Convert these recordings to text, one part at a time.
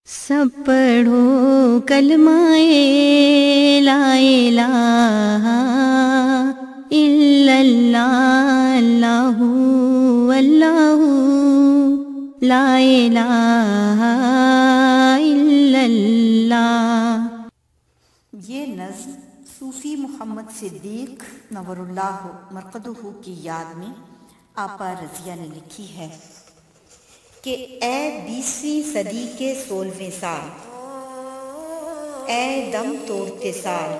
سب پڑھو کلمہ لا الہ الا اللہ اللہ واللہ لا الہ الا اللہ۔ یہ نظم صوفی محمد صدیق نور اللہ مرقدہ کی یاد میں آپا رضیہ نے لکھی ہے کہ اے 20ویں صدی کے 16ویں سال، اے دم توڑتے سال،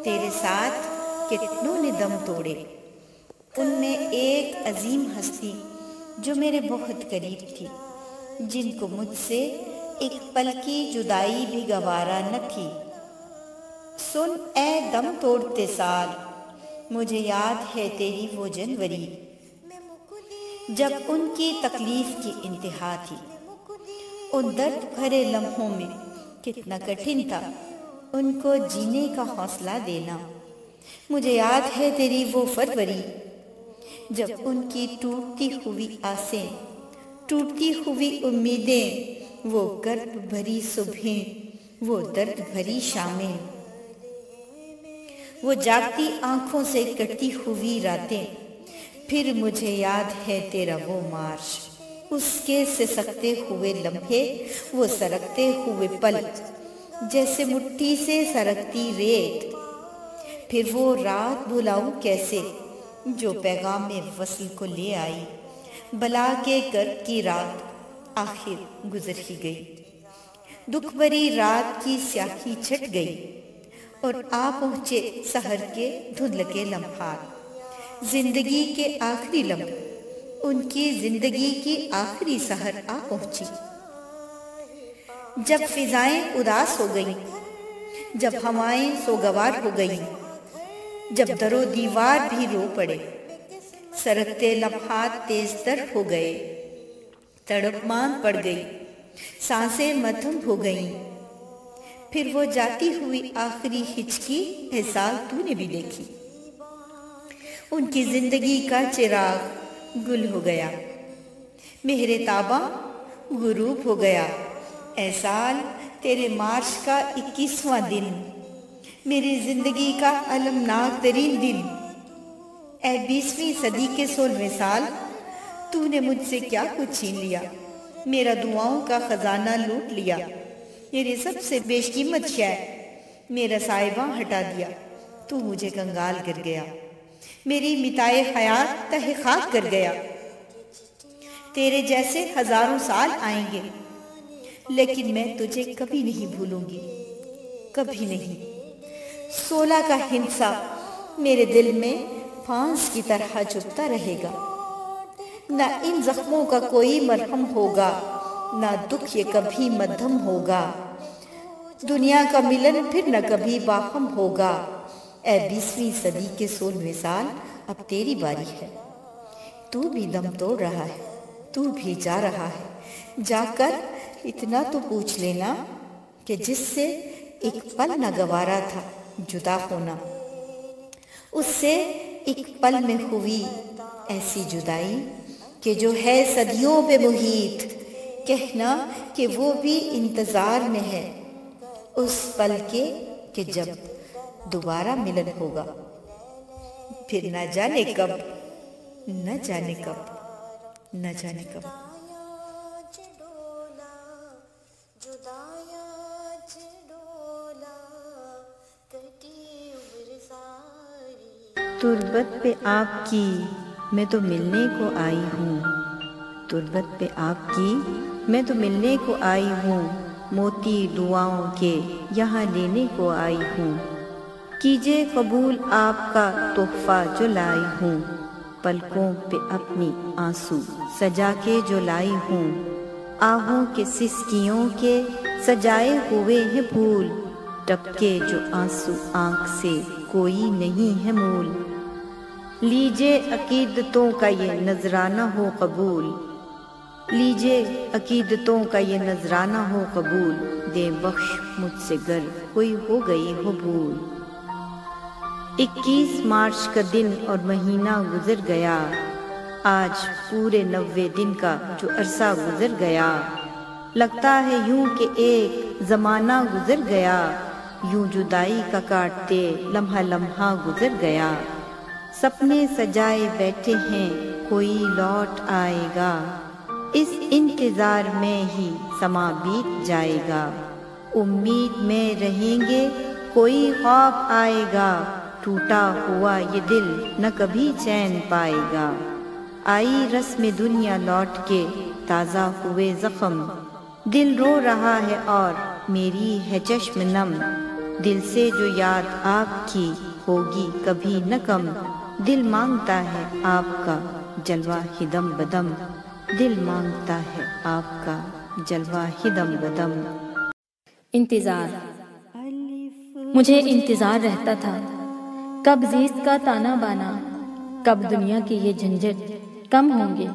تیرے ساتھ کتنوں نے دم توڑے۔ ان میں ایک عظیم ہستی جو میرے بہت قریب تھی، جن کو مجھ سے ایک پل کی جدائی بھی گوارا نہ تھی۔ سن اے دم توڑتے سال، مجھے یاد ہے تیری وہ جنوری، جب ان کی تکلیف کی انتہا تھی۔ ان درد بھرے لمحوں میں کتنا کٹھن تھا ان کو جینے کا حوصلہ دینا۔ مجھے یاد ہے تیری وہ فروری، جب ان کی ٹوٹتی ہوئی آسیں، ٹوٹتی ہوئی امیدیں، وہ کرب بھری صبحیں، وہ درد بھری شامیں، وہ جاگتی آنکھوں سے کٹتی ہوئی راتیں۔ پھر مجھے یاد ہے تیرا وہ مارش، اس کے سسکتے ہوئے لمحے، وہ سرکتے ہوئے پل، جیسے مٹھی سے سرکتی ریت۔ پھر وہ رات بھلاؤں کیسے جو پیغام وصل کو لے آئی، بلا کے کرب کی رات آخر گزر ہی گئی۔ دکھ بھری رات کی سیاہی چھٹ گئی اور آ پہنچے سحر کے دھندلکے لمحات، زندگی کے آخری لمحے، ان کی زندگی کی آخری سحر آ پہنچی۔ جب فضائیں اداس ہو گئیں، جب ہوائیں سوگوار ہو گئیں، جب در و دیوار بھی رو پڑے، سرکتے لمحات تیز تر ہو گئے، تڑپ مان پڑ گئی، سانسیں مدھم ہو گئیں۔ پھر وہ جاتی ہوئی آخری ہچکی احساس تو نے بھی دیکھی، ان کی زندگی کا چراغ گل ہو گیا، مہر تاباں غروب ہو گیا۔ اے سال تیرے مارچ کا 21واں دن، میری زندگی کا المناک ترین دن۔ اے 20ویں صدی کے 16ویں سال، تو نے مجھ سے کیا کچھ چھین لیا، میرا دعاؤں کا خزانہ لوٹ لیا، میری سب سے بیش قیمت شے میرا صاحبہ ہٹا دیا، تو مجھے کنگال کر گیا، میری متاع حیات تہ خاک کر گیا۔ تیرے جیسے ہزاروں سال آئیں گے، لیکن میں تجھے کبھی نہیں بھولوں گی، کبھی نہیں۔ 16 کا ہندسہ میرے دل میں پھانس کی طرح چبھتا رہے گا، نہ ان زخموں کا کوئی مرہم ہوگا، نہ دکھ یہ کبھی مدھم ہوگا، دنیا کا ملن پھر نہ کبھی باہم ہوگا۔ اے 20ویں صدی کے 16ویں سال، اب تیری باری ہے، تو بھی دم توڑ رہا ہے، تو بھی جا رہا ہے۔ جا کر اتنا تو پوچھ لینا کہ جس سے ایک پل نہ گوارا تھا جدا ہونا، اس سے ایک پل میں ہوئی ایسی جدائی کہ جو ہے صدیوں پہ محیط، کہنا کہ وہ بھی انتظار میں ہے اس پل کے کہ جب دوبارہ ملن ہوگا، پھر نہ جانے کب، نہ جانے کب، نہ جانے کب۔ تربت پہ آپ کی میں تو ملنے کو آئی ہوں، تربت پہ آپ کی میں تو ملنے کو آئی ہوں، موتی دعاؤں کے یہاں لینے کو آئی ہوں۔ کیجے قبول آپ کا تحفہ جو لائی ہوں، پلکوں پہ اپنی آنسو سجا کے جو لائی ہوں، آہوں کے سسکیوں کے سجائے ہوئے ہیں پھول، ٹپکے جو آنسو آنکھ سے کوئی نہیں ہے مول۔ لیجے عقیدتوں کا یہ نذرانہ ہو قبول، لیجے عقیدتوں کا یہ نذرانہ ہو قبول، دے بخش مجھ سے گر کوئی ہو گئی ہو بھول۔ 21 مارچ کا دن اور مہینہ گزر گیا، آج پورے 90 دن کا جو عرصہ گزر گیا، لگتا ہے یوں کہ ایک زمانہ گزر گیا، یوں جدائی کا کاٹتے لمحہ لمحہ گزر گیا۔ سپنے سجائے بیٹھے ہیں کوئی لوٹ آئے گا، اس انتظار میں ہی سما بیت جائے گا۔ امید میں رہیں گے کوئی خواب آئے گا، ٹوٹا ہوا یہ دل نہ کبھی چین پائے گا۔ آئی رسم دنیا لوٹ کے تازہ ہوئے زخم، دل رو رہا ہے اور میری ہے چشم نم۔ دل سے جو یاد آپ کی ہوگی کبھی نہ کم، دل مانگتا ہے آپ کا جلوہ ہی دم بدم، دل مانگتا ہے آپ کا جلوہ ہی دم بدم۔ انتظار۔ مجھے انتظار رہتا تھا، کب زیست کا تانا بانا، کب دنیا کی یہ جھنجھٹ کم ہوں گے،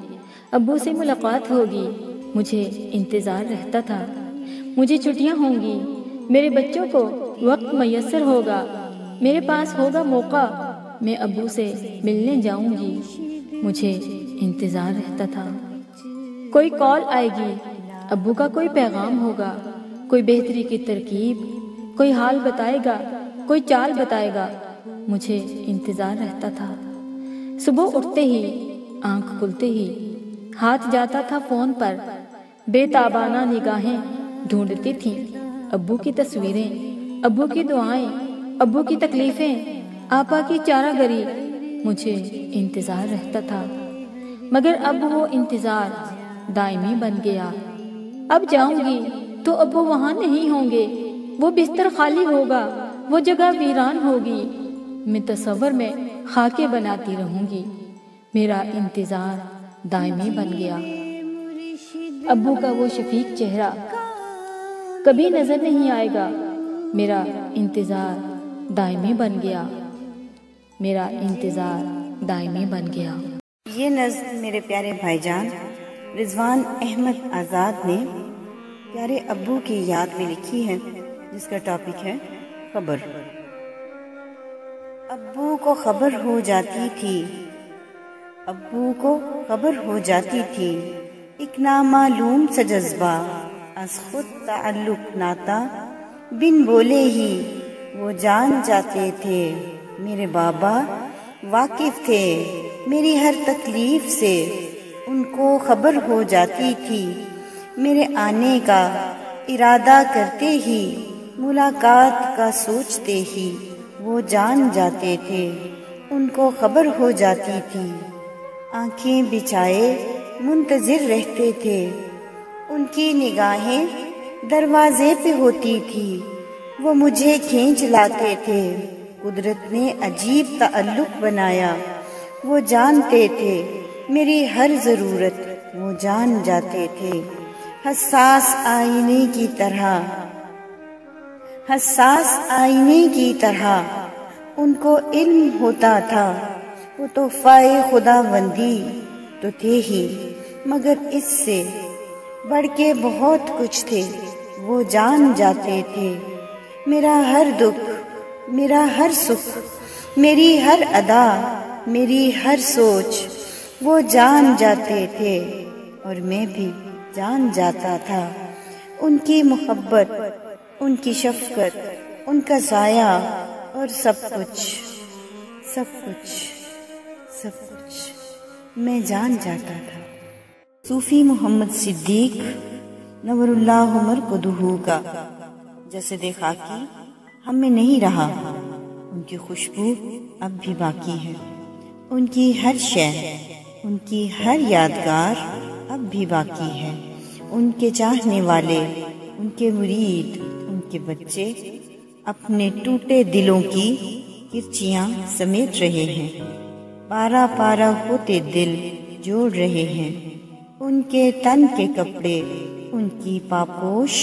ابو سے ملاقات ہوگی۔ مجھے انتظار رہتا تھا، مجھے چھٹیاں ہوں گی، میرے بچوں کو وقت میسر ہوگا، میرے پاس ہوگا موقع، میں ابو سے ملنے جاؤں گی۔ مجھے انتظار رہتا تھا، کوئی کال آئے گی، ابو کا کوئی پیغام ہوگا، کوئی بہتری کی ترکیب، کوئی حال بتائے گا، کوئی چال بتائے گا۔ مجھے انتظار رہتا تھا، صبح اٹھتے ہی، آنکھ کھلتے ہی ہاتھ جاتا تھا فون پر، بے تابانہ نگاہیں ڈھونڈتی تھیں ابو کی تصویریں، ابو کی دعائیں، ابو کی تکلیفیں، آپا کی چارہ گری۔ مجھے انتظار رہتا تھا، مگر اب وہ انتظار دائمی بن گیا۔ اب جاؤں گی تو ابو وہاں نہیں ہوں گے، وہ بستر خالی ہوگا، وہ جگہ ویران ہوگی، میں تصور میں خاکے بناتی رہوں گی۔ میرا انتظار دائمی بن گیا۔ ابو کا وہ شفیق چہرہ کبھی نظر نہیں آئے گا، میرا انتظار دائمی بن گیا، میرا انتظار دائمی بن گیا۔ یہ نظم میرے پیارے بھائی جان رضوان احمد آزاد نے پیارے ابو کی یاد میں لکھی ہے، جس کا ٹاپک ہے خبر۔ ابو کو خبر ہو جاتی تھی، ابو کو خبر ہو جاتی تھی، ایک نامعلوم سا جذبہ از خود تعلق ناتا، بن بولے ہی وہ جان جاتے تھے۔ میرے بابا واقف تھے میری ہر تکلیف سے، ان کو خبر ہو جاتی تھی، میرے آنے کا ارادہ کرتے ہی، ملاقات کا سوچتے ہی وہ جان جاتے تھے، ان کو خبر ہو جاتی تھی۔ آنکھیں بچھائے منتظر رہتے تھے، ان کی نگاہیں دروازے پہ ہوتی تھی، وہ مجھے کھینچ لاتے تھے۔ قدرت نے عجیب تعلق بنایا، وہ جانتے تھے میری ہر ضرورت، وہ جان جاتے تھے۔ حساس آئینے کی طرح، حساس آئینے کی طرح ان کو علم ہوتا تھا، وہ تحفہ خداوندی تو تھے ہی، مگر اس سے بڑھ کے بہت کچھ تھے، وہ جان جاتے تھے۔ میرا ہر دکھ، میرا ہر سکھ، میری ہر ادا، میری ہر سوچ وہ جان جاتے تھے، اور میں بھی جان جاتا تھا۔ ان کی محبت، ان کی شفقت، ان کا سایہ، اور سب کچھ، سب کچھ، سب کچھ میں جان جاتا تھا۔ صوفی محمد صدیق نور اللہ مرقدہ کا جسد خاکی ہم میں نہیں رہا، ان کی خوشبو اب بھی باقی ہے، ان کی ہر شے، ان کی ہر یادگار اب بھی باقی ہے۔ ان کے چاہنے والے، ان کے مرید، ان کے بچے اپنے ٹوٹے دلوں کی کرچیاں سمیٹ رہے ہیں، پارا پارا ہوتے دل جوڑ رہے ہیں۔ ان کے تن کے کپڑے، ان کی پاپوش،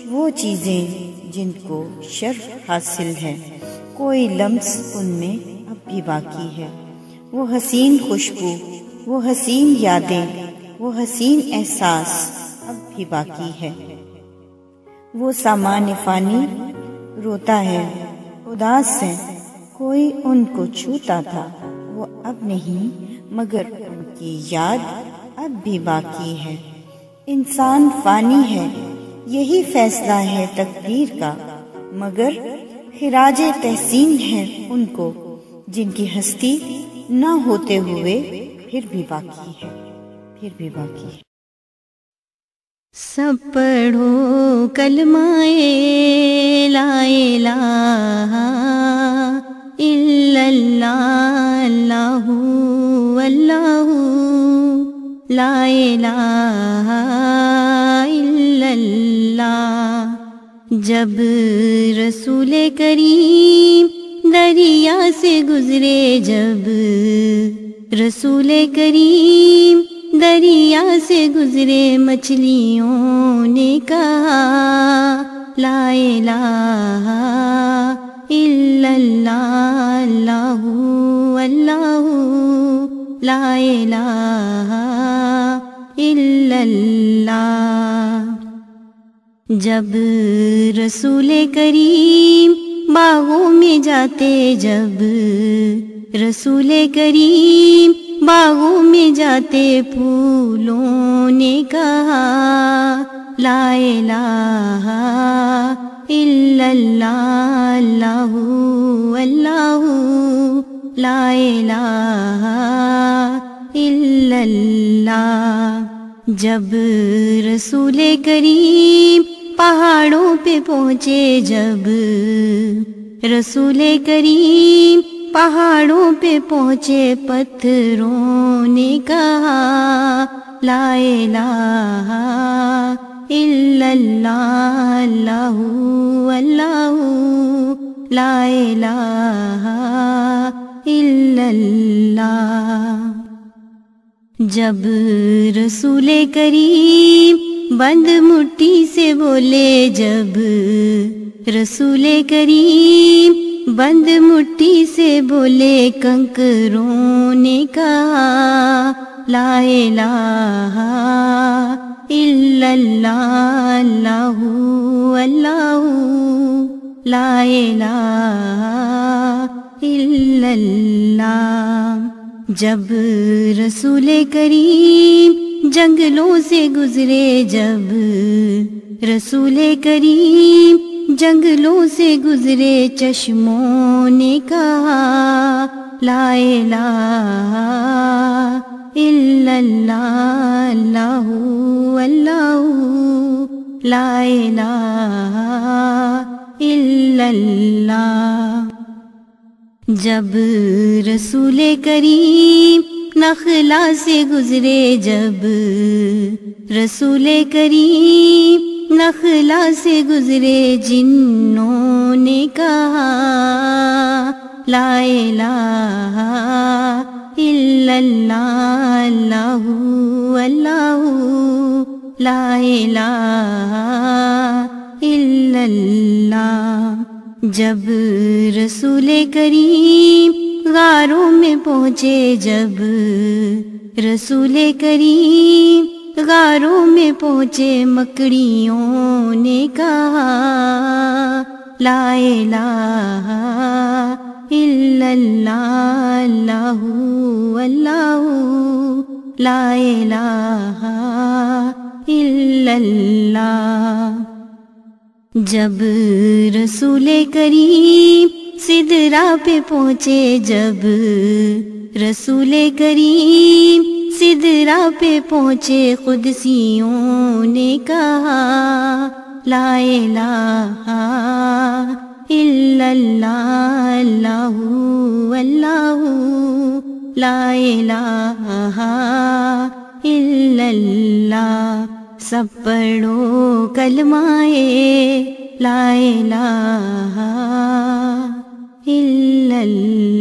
وہ چیزیں جن کو شرف حاصل ہے، کوئی لمس ان میں اب بھی باقی ہے۔ وہ حسین خوشبو، وہ حسین یادیں، وہ حسین احساس اب بھی باقی ہے۔ وہ سامان فانی روتا ہے، اداس ہے، کوئی ان کو چھوتا تھا، وہ اب نہیں، مگر ان کی یاد اب بھی باقی ہے۔ انسان فانی ہے، یہی فیصلہ ہے تقدیر کا، مگر خراج تحسین ہے ان کو جن کی ہستی نہ ہوتے ہوئے پھر بھی باقی ہے، پھر بھی باقی ہے۔ سب پڑھو کلمہ لا الہ الا اللہ، اللہ اللہ، لا الہ الا اللہ۔ جب رسول کریم دریا سے گزرے، جب رسول کریم دریا سے گزرے، مچھلیوں نے کہا لا الہ الا اللہ، اللہ اللہ، لا الہ الا اللہ۔ جب رسول کریم باغوں میں جاتے، جب رسول کریم باغوں میں جاتے، پھولوں نے کہا لا الہ الا اللہ، اللہ اللہ، لا الہ الا اللہ۔ جب رسول کریم پہاڑوں پہ پہنچے، جب رسول کریم پہاڑوں پہ پہنچے، پتھروں نے کہا لا الہ الا اللہ، اللہ اللہ، لا الہ الا اللہ۔ جب رسول کریم بند مٹھی سے بولے، جب رسول کریم بند مٹھی سے بولے، کنکروں نے کہا لا الہ الا اللہ، اللہ اللہ، لا الہ الا اللہ۔ جب رسول کریم جنگلوں سے گزرے، جب رسول کریم جنگلوں سے گزرے، چشموں نے کہا لا الہ الا اللہ، اللہ اللہ، لا الہ الا اللہ۔ جب رسول کریم نخلا سے گزرے، جب رسول کریم نخلا سے گزرے، جنوں نے کہا لا الہ الا اللہ، اللہ اللہ، لا الہ الا اللہ۔ جب رسول کریم غاروں میں پہنچے، جب رسول کریم غاروں میں پہنچے، مکڑیوں نے کہا لا الہ الا اللہ، اللہ اللہ، لا الہ الا اللہ۔ جب رسول کریم سدرا پہ پہنچے، جب رسول کریم سدرا پہ پہنچے، قدسیوں نے کہا لا الہ الا اللہ، اللہ اللہ، لا الہ الا اللہ۔ سب پڑھو کلمہ لا الہ الا اللہ۔